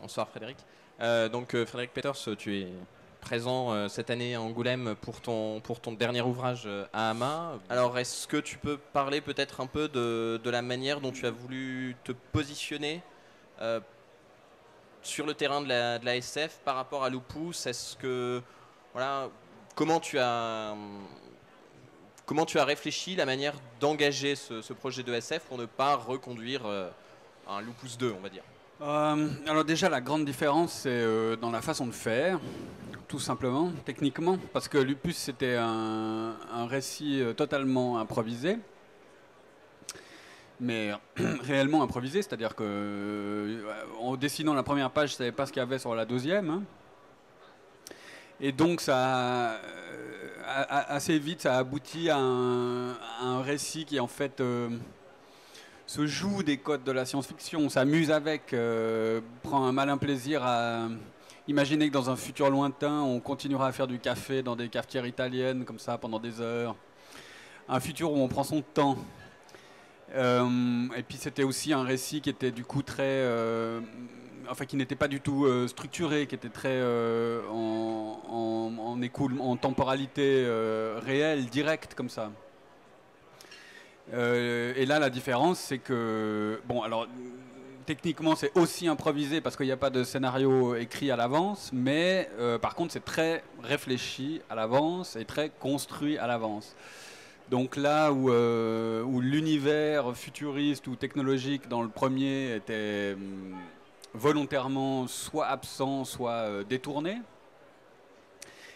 Bonsoir Frédéric. Frédéric Peters, tu es présent cette année à Angoulême pour ton dernier ouvrage à Hama. Alors est-ce que tu peux parler peut-être un peu de la manière dont tu as voulu te positionner sur le terrain de la SF par rapport à Lupus? Est-ce que voilà, comment tu as réfléchi la manière d'engager ce projet de SF pour ne pas reconduire un Lupus 2, on va dire? Alors déjà, la grande différence, c'est dans la façon de faire, tout simplement, techniquement, parce que Lupus, c'était un récit totalement improvisé, mais réellement improvisé, c'est-à-dire que en dessinant la première page, je ne savais pas ce qu'il y avait sur la deuxième, hein. Et donc, assez vite, ça a abouti à un récit qui, en fait, se joue des codes de la science-fiction, s'amuse avec, prend un malin plaisir à imaginer que dans un futur lointain, on continuera à faire du café dans des cafetières italiennes, comme ça, pendant des heures. Un futur où on prend son temps. Et puis c'était aussi un récit qui était du coup très... enfin, qui n'était pas du tout structuré, qui était très en temporalité réelle, directe, comme ça. Et là, la différence, c'est que... Bon, alors, techniquement, c'est aussi improvisé parce qu'il n'y a pas de scénario écrit à l'avance, mais par contre, c'est très réfléchi à l'avance et très construit à l'avance. Donc là où l'univers futuriste ou technologique dans le premier était volontairement soit absent, soit détourné,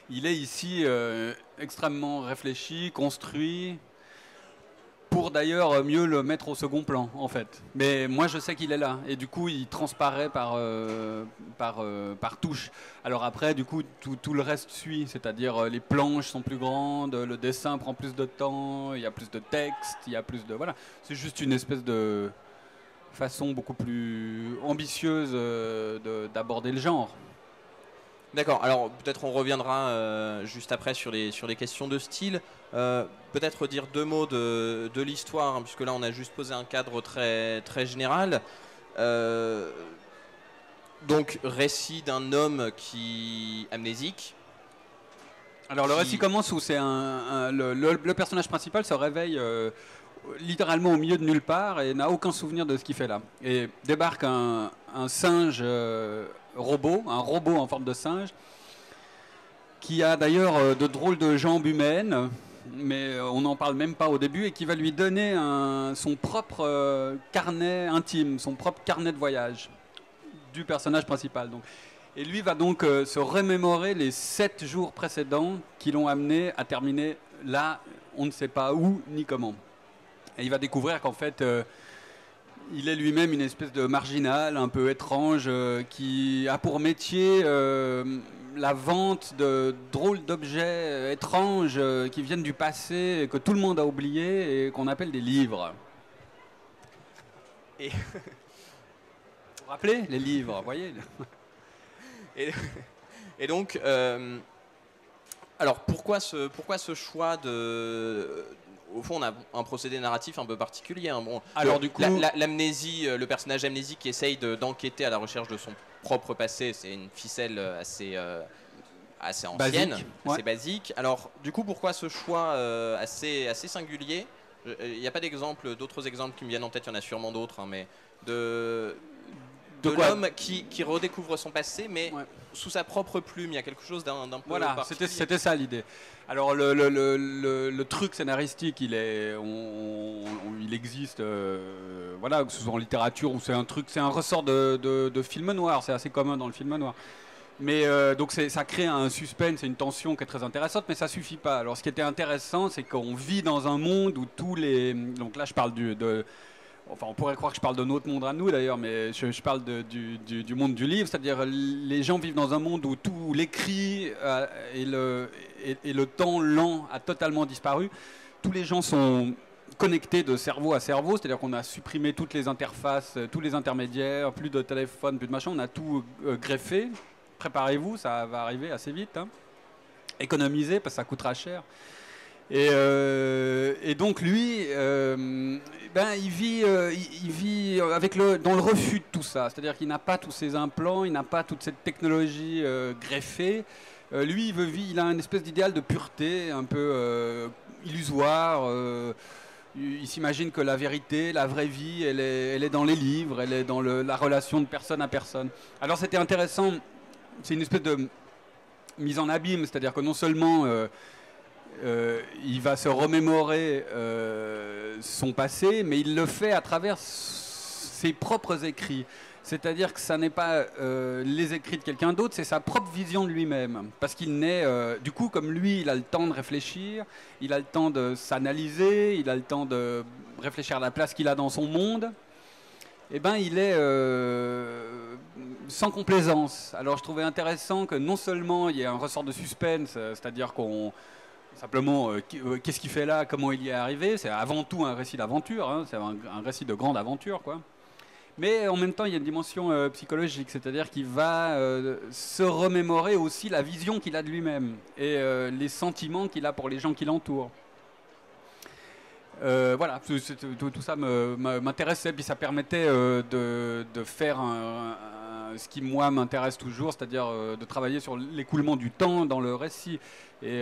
il est ici extrêmement réfléchi, construit, pour d'ailleurs mieux le mettre au second plan, en fait. Mais moi, je sais qu'il est là. Et du coup, il transparaît par touche. Alors après, du coup, tout le reste suit. C'est-à-dire, les planches sont plus grandes, le dessin prend plus de temps, il y a plus de texte, il y a plus de... Voilà. C'est juste une espèce de façon beaucoup plus ambitieuse d'aborder le genre. D'accord, alors peut-être on reviendra juste après sur les questions de style. Peut-être dire deux mots de l'histoire, hein, puisque là on a juste posé un cadre très, très général. Donc, récit d'un homme amnésique. Alors le récit commence où c'est le personnage principal se réveille littéralement au milieu de nulle part et n'a aucun souvenir de ce qu'il fait là. Et débarque un singe robot, un robot en forme de singe, qui a d'ailleurs de drôles de jambes humaines, mais on n'en parle même pas au début, et qui va lui donner son propre carnet intime, son propre carnet de voyage du personnage principal. Donc. Et lui va donc se remémorer les 7 jours précédents qui l'ont amené à terminer là, on ne sait pas où ni comment. Et il va découvrir qu'en fait, il est lui-même une espèce de marginal, un peu étrange, qui a pour métier la vente de drôles d'objets étranges qui viennent du passé, que tout le monde a oublié et qu'on appelle des livres. Et... Vous vous rappelez les livres, vous voyez. Et donc, alors pourquoi ce choix de... Au fond, on a un procédé narratif un peu particulier. Hein. Bon, alors du coup, l'amnésie, le personnage amnésique qui essaye d'enquêter à la recherche de son propre passé, c'est une ficelle assez ancienne, basique, assez basique. Alors, du coup, pourquoi ce choix assez singulier? Il n'y a pas d'autres exemples qui me viennent en tête. Il y en a sûrement d'autres, hein, mais de l'homme qui redécouvre son passé, mais sous sa propre plume. Il y a quelque chose d'un peu particulier. C'était ça l'idée. Alors le truc scénaristique, il existe, voilà, que ce soit en littérature ou c'est un ressort de film noir. C'est assez commun dans le film noir. Mais donc ça crée un suspense et une tension qui est très intéressante, mais ça suffit pas. Alors ce qui était intéressant, c'est qu'on vit dans un monde où donc là je parle enfin, on pourrait croire que je parle d'un autre monde à nous d'ailleurs, mais je parle du monde du livre, c'est-à-dire les gens vivent dans un monde où tout l'écrit et le temps lent a totalement disparu. Tous les gens sont connectés de cerveau à cerveau, c'est-à-dire qu'on a supprimé toutes les interfaces, tous les intermédiaires, plus de téléphone, plus de machin, on a tout greffé. Préparez-vous, ça va arriver assez vite. Hein. Économisez parce que ça coûtera cher. Et donc lui, il vit dans le refus de tout ça. C'est-à-dire qu'il n'a pas tous ces implants, il n'a pas toute cette technologie greffée. Lui, il a une espèce d'idéal de pureté un peu illusoire. Il s'imagine que la vérité, la vraie vie, elle est dans les livres, elle est dans la relation de personne à personne. Alors c'était intéressant, c'est une espèce de mise en abîme, c'est-à-dire que non seulement il va se remémorer son passé, mais il le fait à travers ses propres écrits. C'est-à-dire que ça n'est pas les écrits de quelqu'un d'autre, c'est sa propre vision de lui-même. Parce qu'il naît, du coup, comme lui, il a le temps de réfléchir, il a le temps de s'analyser, il a le temps de réfléchir à la place qu'il a dans son monde. Eh bien, il est sans complaisance. Alors, je trouvais intéressant que non seulement il y ait un ressort de suspense, c'est-à-dire qu'on... Simplement, qu'est-ce qu'il fait là, comment il y est arrivé. C'est avant tout un récit d'aventure, hein, c'est un récit de grande aventure, quoi. Mais en même temps, il y a une dimension psychologique, c'est-à-dire qu'il va se remémorer aussi la vision qu'il a de lui-même et les sentiments qu'il a pour les gens qui l'entourent. Voilà, tout ça m'intéressait, puis ça permettait de faire ce qui, moi, m'intéresse toujours, c'est-à-dire de travailler sur l'écoulement du temps dans le récit. Et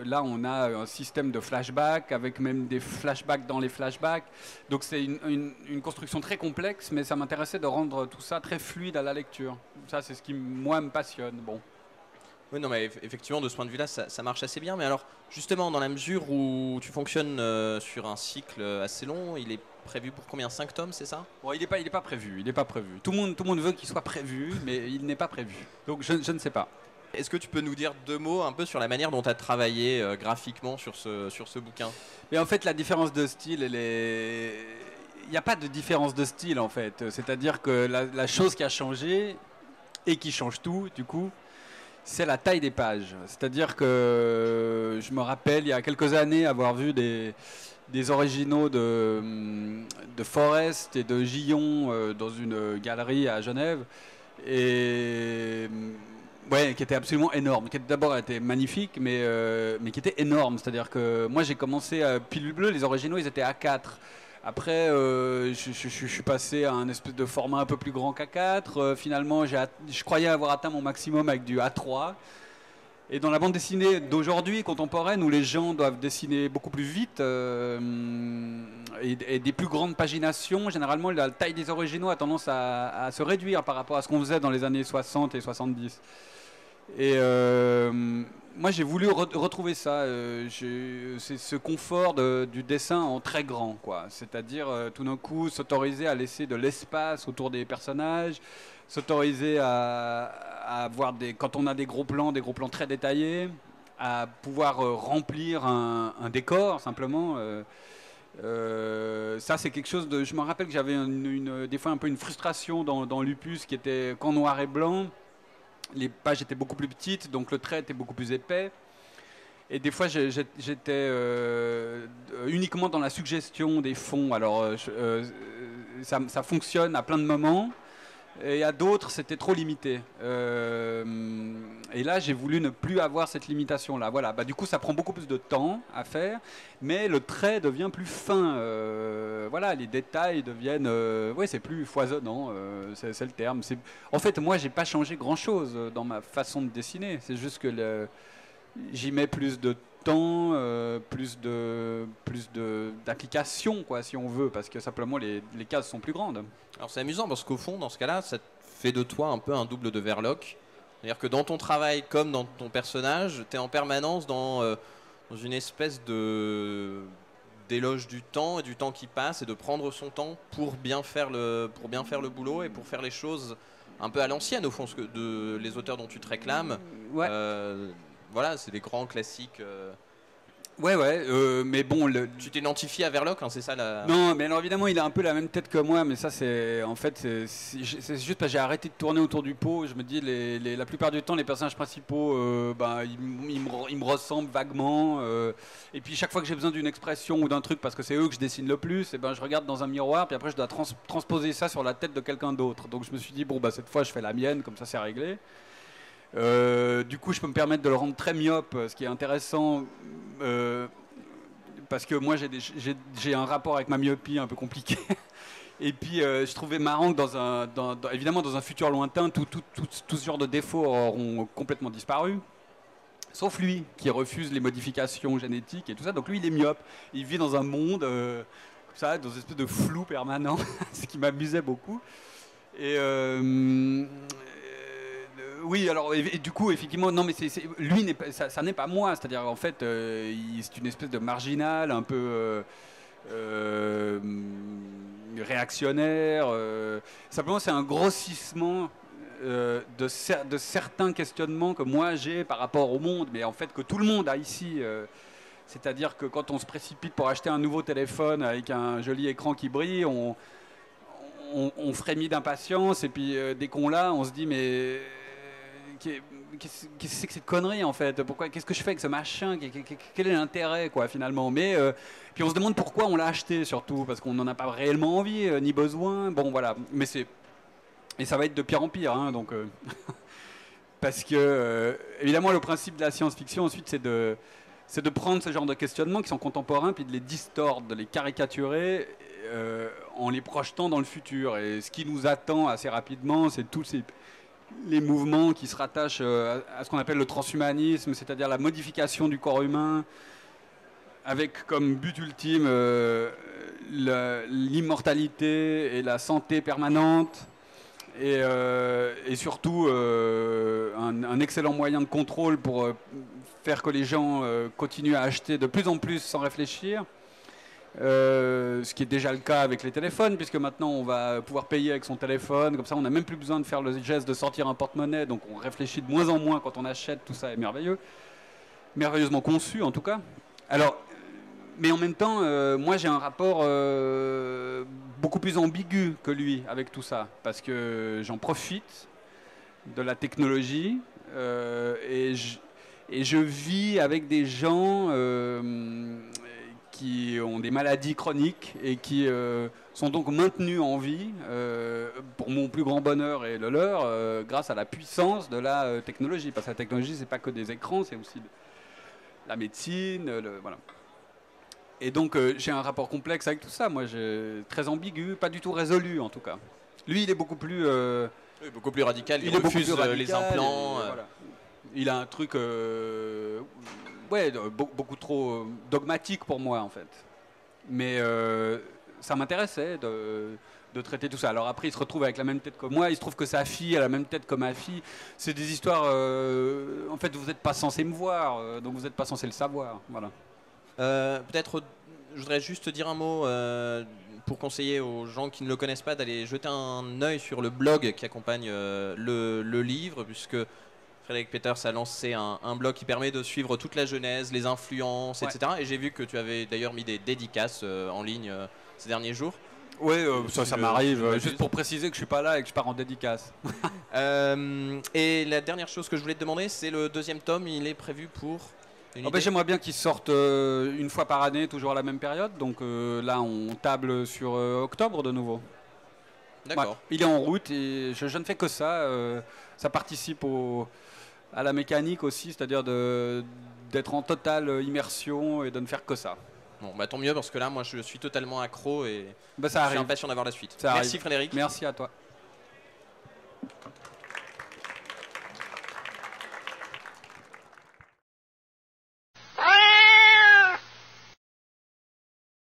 là, on a un système de flashback, avec même des flashbacks dans les flashbacks. Donc c'est une construction très complexe, mais ça m'intéressait de rendre tout ça très fluide à la lecture. Ça, c'est ce qui, moi, me passionne. Bon. Oui, non, mais effectivement, de ce point de vue-là, ça marche assez bien. Mais alors, justement, dans la mesure où tu fonctionnes sur un cycle assez long, il est prévu pour combien? 5 tomes, c'est ça? Bon, il n'est pas prévu. Il est pas prévu. Tout le monde veut qu'il soit prévu, mais il n'est pas prévu. Donc je ne sais pas. Est-ce que tu peux nous dire 2 mots un peu sur la manière dont tu as travaillé graphiquement sur ce bouquin? Mais en fait, la différence de style, il n'y a pas de différence de style, en fait. C'est-à-dire que la chose qui a changé, et qui change tout, du coup, c'est la taille des pages. C'est-à-dire que je me rappelle, il y a quelques années, avoir vu des originaux de Forest et de Gillon dans une galerie à Genève. Et... ouais, qui était absolument énorme, qui d'abord était magnifique, mais qui était énorme. C'est-à-dire que moi, j'ai commencé à Pilule Bleue, les originaux, ils étaient A4. Après, je suis passé à un espèce de format un peu plus grand qu'A4. Finalement, je croyais avoir atteint mon maximum avec du A3. Et dans la bande dessinée d'aujourd'hui, contemporaine, où les gens doivent dessiner beaucoup plus vite et des plus grandes paginations, généralement, la taille des originaux a tendance à se réduire par rapport à ce qu'on faisait dans les années 60 et 70. Et moi, j'ai voulu retrouver ça. C'est ce confort du dessin en très grand, quoi. C'est-à-dire, tout d'un coup, s'autoriser à laisser de l'espace autour des personnages, s'autoriser à avoir quand on a des gros plans très détaillés, à pouvoir remplir un décor, simplement. Ça, c'est quelque chose de... Je me rappelle que j'avais des fois un peu une frustration dans Lupus, qui était qu'en noir et blanc. Les pages étaient beaucoup plus petites, donc le trait était beaucoup plus épais. Et des fois, j'étais uniquement dans la suggestion des fonds. Alors, ça fonctionne à plein de moments. Et à d'autres, c'était trop limité. Et là, j'ai voulu ne plus avoir cette limitation-là. Voilà. Du coup, ça prend beaucoup plus de temps à faire, mais le trait devient plus fin. Voilà, les détails deviennent... ouais, c'est plus foisonnant, c'est le terme. En fait, moi, j'ai pas changé grand-chose dans ma façon de dessiner. C'est juste que j'y mets plus de temps, plus d'application, quoi, si on veut, parce que simplement les cases sont plus grandes. Alors c'est amusant parce qu'au fond, dans ce cas-là, ça fait de toi un peu un double de Verloc. C'est-à-dire que dans ton travail comme dans ton personnage, tu es en permanence dans une espèce d'éloge du temps et du temps qui passe et de prendre son temps pour bien faire le boulot et pour faire les choses un peu à l'ancienne, au fond, les auteurs dont tu te réclames. Ouais. Voilà, c'est des grands classiques. Ouais, mais bon... Tu t'identifies à Verloc, hein, c'est ça la... Non, mais alors évidemment, il a un peu la même tête que moi, mais ça, c'est juste parce que j'ai arrêté de tourner autour du pot. Je me dis, la plupart du temps, les personnages principaux, ils me ressemblent vaguement. Et puis, chaque fois que j'ai besoin d'une expression ou d'un truc, parce que c'est eux que je dessine le plus, je regarde dans un miroir, puis après, je dois transposer ça sur la tête de quelqu'un d'autre. Donc, je me suis dit, bon, cette fois, je fais la mienne, comme ça, c'est réglé. Du coup, je peux me permettre de le rendre très myope, ce qui est intéressant, parce que moi, j'ai un rapport avec ma myopie un peu compliqué. Et puis, je trouvais marrant que évidemment, dans un futur lointain, tout ce genre de défauts auront complètement disparu. Sauf lui, qui refuse les modifications génétiques et tout ça. Donc lui, il est myope. Il vit dans un monde, comme ça, dans une espèce de flou permanent, ce qui m'amusait beaucoup. Et oui, alors et du coup, effectivement, non, mais lui, ça n'est pas moi. C'est-à-dire, en fait, c'est une espèce de marginal, un peu réactionnaire. Simplement, c'est un grossissement de certains questionnements que moi j'ai par rapport au monde, mais en fait que tout le monde a ici. C'est-à-dire que quand on se précipite pour acheter un nouveau téléphone avec un joli écran qui brille, on frémit d'impatience, et puis dès qu'on l'a, on se dit mais qu'est-ce que c'est que cette connerie en fait? Qu'est-ce que je fais avec ce machin? Quel est l'intérêt quoi finalement? Mais puis on se demande pourquoi on l'a acheté surtout, parce qu'on n'en a pas réellement envie ni besoin. Bon voilà, et ça va être de pire en pire, hein, donc parce que évidemment le principe de la science-fiction ensuite c'est de prendre ce genre de questionnements qui sont contemporains puis de les distordre, de les caricaturer en les projetant dans le futur. Et ce qui nous attend assez rapidement, c'est tous les mouvements qui se rattachent à ce qu'on appelle le transhumanisme, c'est-à-dire la modification du corps humain, avec comme but ultime l'immortalité et la santé permanente, et surtout un excellent moyen de contrôle pour faire que les gens continuent à acheter de plus en plus sans réfléchir. Ce qui est déjà le cas avec les téléphones, puisque maintenant on va pouvoir payer avec son téléphone, comme ça on n'a même plus besoin de faire le geste de sortir un porte-monnaie, donc on réfléchit de moins en moins quand on achète, tout ça est merveilleux, merveilleusement conçu en tout cas. Alors, mais en même temps, moi j'ai un rapport beaucoup plus ambigu que lui avec tout ça, parce que j'en profite de la technologie et je vis avec des gens qui ont des maladies chroniques et qui sont donc maintenus en vie, pour mon plus grand bonheur et le leur, grâce à la puissance de la technologie. Parce que la technologie, c'est pas que des écrans, c'est aussi la médecine, voilà. Et donc j'ai un rapport complexe avec tout ça, moi, très ambigu, pas du tout résolu en tout cas. Lui, il est beaucoup plus... oui, beaucoup plus radical, il refuse les implants. Voilà. Il a un truc... beaucoup trop dogmatique pour moi en fait. Mais ça m'intéressait de traiter tout ça. Alors après, il se retrouve avec la même tête que moi, il se trouve que sa fille a la même tête que ma fille. C'est des histoires... en fait, vous n'êtes pas censé me voir, donc vous n'êtes pas censé le savoir. Voilà. Peut-être, je voudrais juste dire un mot pour conseiller aux gens qui ne le connaissent pas d'aller jeter un œil sur le blog qui accompagne le livre, puisque Frédéric Peters a lancé un blog qui permet de suivre toute la genèse, les influences, ouais, etc. Et j'ai vu que tu avais d'ailleurs mis des dédicaces en ligne ces derniers jours. Oui, ça m'arrive. Juste pour préciser que je suis pas là et que je pars en dédicace. Et la dernière chose que je voulais te demander, c'est le deuxième tome. Il est prévu pour... J'aimerais bien qu'il sorte une fois par année, toujours à la même période. Donc là, on table sur octobre de nouveau. D'accord. Ouais, il est en route et je ne fais que ça. Ça participe à la mécanique aussi, c'est-à-dire d'être en totale immersion et de ne faire que ça. Bon, bah tant mieux, parce que là, moi, je suis totalement accro et ça je suis impatient d'avoir la suite. Ça Merci arrive. Frédéric. Merci à toi.